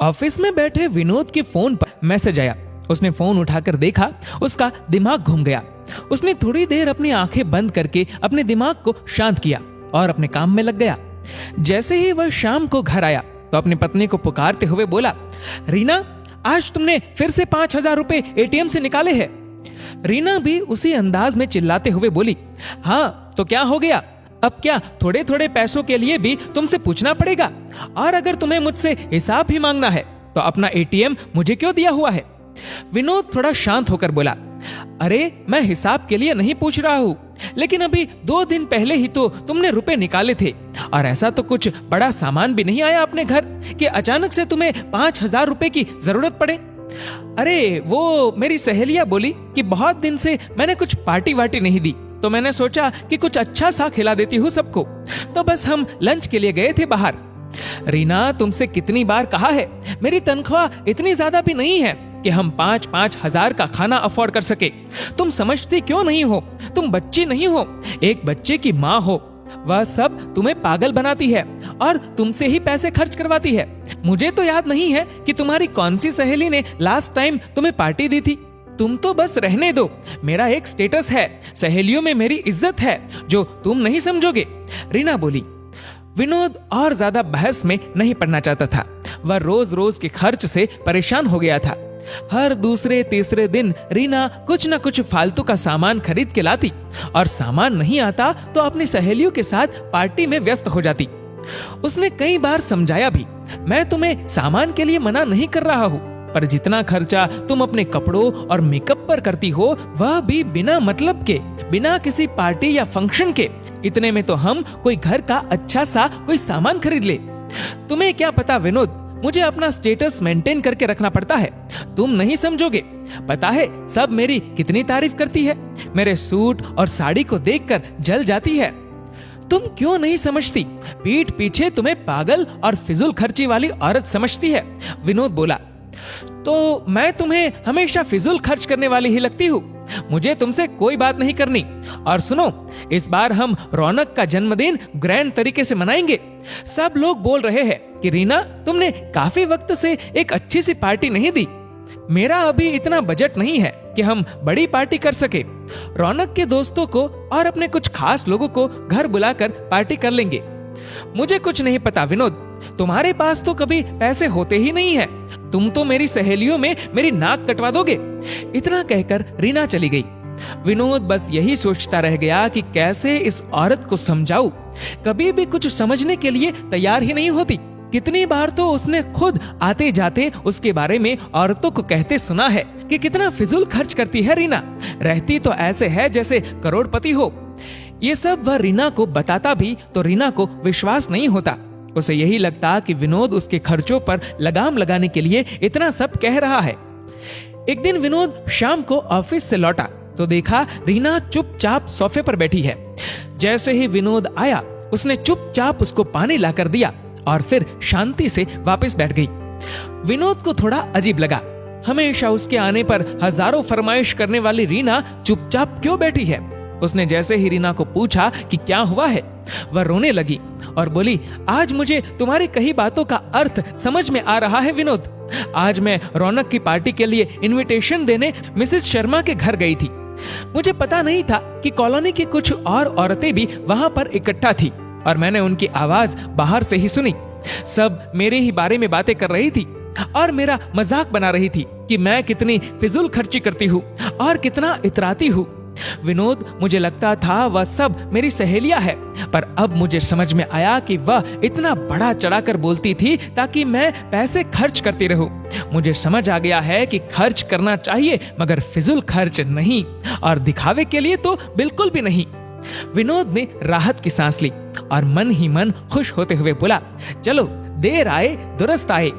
Office में बैठे विनोद के फोन पर मैसेज आया। उसने फोन उठाकर देखा, उसका दिमाग घूम गया। उसने थोड़ी देर अपनी आंखें बंद करके अपने दिमाग को शांत किया और अपने काम में लग गया। जैसे ही वह शाम को घर आया तो अपनी पत्नी को पुकारते हुए बोला, रीना, आज तुमने फिर से 5,000 रुपए एटीएम से निकाले हैं। रीना भी उसी अंदाज में चिल्लाते हुए बोली, हाँ तो क्या हो गया? अब क्या थोड़े थोड़े पैसों के लिए भी तुमसे पूछना पड़ेगा? और अगर तुम्हें मुझसे हिसाब ही मांगना है तो अपना एटीएम मुझे क्यों दिया हुआ है? विनोद थोड़ा शांत होकर बोला, अरे मैं हिसाब के लिए नहीं पूछ रहा हूँ, लेकिन अभी 2 दिन पहले ही तो तुमने रुपए निकाले थे और ऐसा तो कुछ बड़ा सामान भी नहीं आया अपने घर कि अचानक से तुम्हें 5,000 रुपए की जरूरत पड़े। अरे वो मेरी सहेलियां बोली कि बहुत दिन से मैंने कुछ पार्टी वार्टी नहीं दी, तो मैंने सोचा कि कुछ अच्छा सा खिला देती हूँ सबको, तो बस हम लंच के लिए गए थे बाहर। रीना, तुमसे कितनी बार कहा है, मेरी तनख्वाह इतनी ज्यादा भी नहीं है कि हम 5-5 हजार का खाना अफोर्ड कर सके। तुम समझती क्यों नहीं हो? तुम बच्ची नहीं हो, एक बच्चे की माँ हो। वह सब तुम्हें पागल बनाती है और तुमसे ही पैसे खर्च करवाती है। मुझे तो याद नहीं है कि तुम्हारी कौन सी सहेली ने लास्ट टाइम तुम्हें पार्टी दी थी। तुम तो बस रहने दो, मेरा एक स्टेटस है, सहेलियों में मेरी इज्जत है जो तुम नहीं समझोगे, रीना बोली। विनोद और ज्यादा बहस में नहीं पड़ना चाहता था। वह रोज रोज के खर्च से परेशान हो गया था। हर दूसरे तीसरे दिन रीना कुछ न कुछ फालतू का सामान खरीद के लाती और सामान नहीं आता तो अपनी सहेलियों के साथ पार्टी में व्यस्त हो जाती। उसने कई बार समझाया भी, मैं तुम्हें सामान के लिए मना नहीं कर रहा हूँ, पर जितना खर्चा तुम अपने कपड़ों और मेकअप पर करती हो वह भी बिना मतलब के, बिना किसी पार्टी या फंक्शन के। इतने में तो हम कोई घर का अच्छा सा कोई सामान खरीद ले। तुम्हें क्या पता विनोद, मुझे अपना स्टेटस मेंटेन करके रखना पड़ता है, तुम नहीं समझोगे। पता है सब मेरी कितनी तारीफ करती है, मेरे सूट और साड़ी को देखकर जल जाती है। तुम क्यों नहीं समझती? पीठ पीछे तुम्हें पागल और फिजूल खर्ची वाली औरत समझती है, विनोद बोला। तो मैं तुम्हें हमेशा फिजूल खर्च करने वाली ही लगती हूँ। मुझे तुमसे कोई बात नहीं करनी। और सुनो, इस बार हम रौनक का जन्मदिन ग्रैंड तरीके से मनाएंगे। सब लोग बोल रहे हैं कि रीना, तुमने काफी वक्त से एक अच्छी सी पार्टी नहीं दी। मेरा अभी इतना बजट नहीं है कि हम बड़ी पार्टी कर सके। रौनक के दोस्तों को और अपने कुछ खास लोगों को घर बुलाकर पार्टी कर लेंगे। मुझे कुछ नहीं पता विनोद, तुम्हारे पास तो कभी पैसे होते ही नहीं है। तुम तो मेरी सहेलियों में मेरी नाक कटवा दोगे। इतना कहकर रीना चली गई। विनोद बस यही सोचता रह गया कि कैसे इस औरत को समझाऊं। कभी भी कुछ समझने के लिए तैयार ही नहीं होती। कितनी बार तो उसने खुद आते जाते उसके बारे में औरतों को कहते सुना है कि कितना फिजूल खर्च करती है रीना, रहती तो ऐसे है जैसे करोड़पति हो। ये सब वह रीना को बताता भी तो रीना को विश्वास नहीं होता। उसे यही लगता कि विनोद उसके खर्चों पर लगाम लगाने के लिए इतना सब कह रहा है। एक दिन विनोद शाम को ऑफिस से लौटा तो देखा रीना चुपचाप सोफे पर बैठी है। जैसे ही विनोद आया उसने चुपचाप उसको पानी लाकर दिया और फिर शांति से वापस बैठ गई। विनोद को थोड़ा अजीब लगा। हमेशा उसके आने पर हजारों फरमाइश करने वाली रीना चुपचाप क्यों बैठी है? उसने जैसे ही रीना को पूछा कि क्या हुआ है, वह रोने लगी और बोली, आज मुझे तुम्हारी कही बातों का अर्थ समझ में आ रहा है विनोद। आज मैं रौनक की पार्टी के लिए इनविटेशन देने मिसेस शर्मा के घर गई थी। मुझे पता नहीं था कि कॉलोनी की कुछ और औरतें भी वहां पर इकट्ठा थी और मैंने उनकी आवाज बाहर से ही सुनी। सब मेरे ही बारे में बातें कर रही थी और मेरा मजाक बना रही थी कि मैं कितनी फिजूल खर्ची करती हूँ और कितना इतराती हूँ। विनोद, मुझे लगता था वह सब मेरी सहेलियां है, पर अब मुझे समझ में आया कि वह इतना बड़ा चढ़ाकर बोलती थी ताकि मैं पैसे खर्च करती रहूं। मुझे समझ आ गया है कि खर्च करना चाहिए मगर फिजूल खर्च नहीं, और दिखावे के लिए तो बिल्कुल भी नहीं। विनोद ने राहत की सांस ली और मन ही मन खुश होते हुए बोला, चलो देर आए दुरुस्त आए।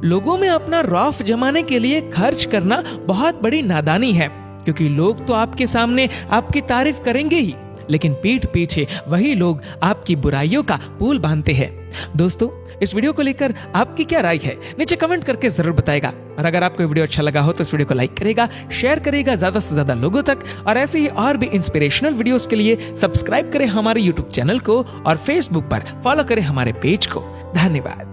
लोगों में अपना रौफ जमाने के लिए खर्च करना बहुत बड़ी नादानी है, क्योंकि लोग तो आपके सामने आपकी तारीफ करेंगे ही, लेकिन पीठ पीछे वही लोग आपकी बुराइयों का पुल बांधते हैं। दोस्तों, इस वीडियो को लेकर आपकी क्या राय है नीचे कमेंट करके जरूर बताएगा। और अगर आपको वीडियो अच्छा लगा हो तो इस वीडियो को लाइक करेगा, शेयर करेगा ज्यादा से ज्यादा लोगों तक, और ऐसे ही और भी इंस्पिरेशनल वीडियोस के लिए सब्सक्राइब करें हमारे यूट्यूब चैनल को और फेसबुक पर फॉलो करें हमारे पेज को। धन्यवाद।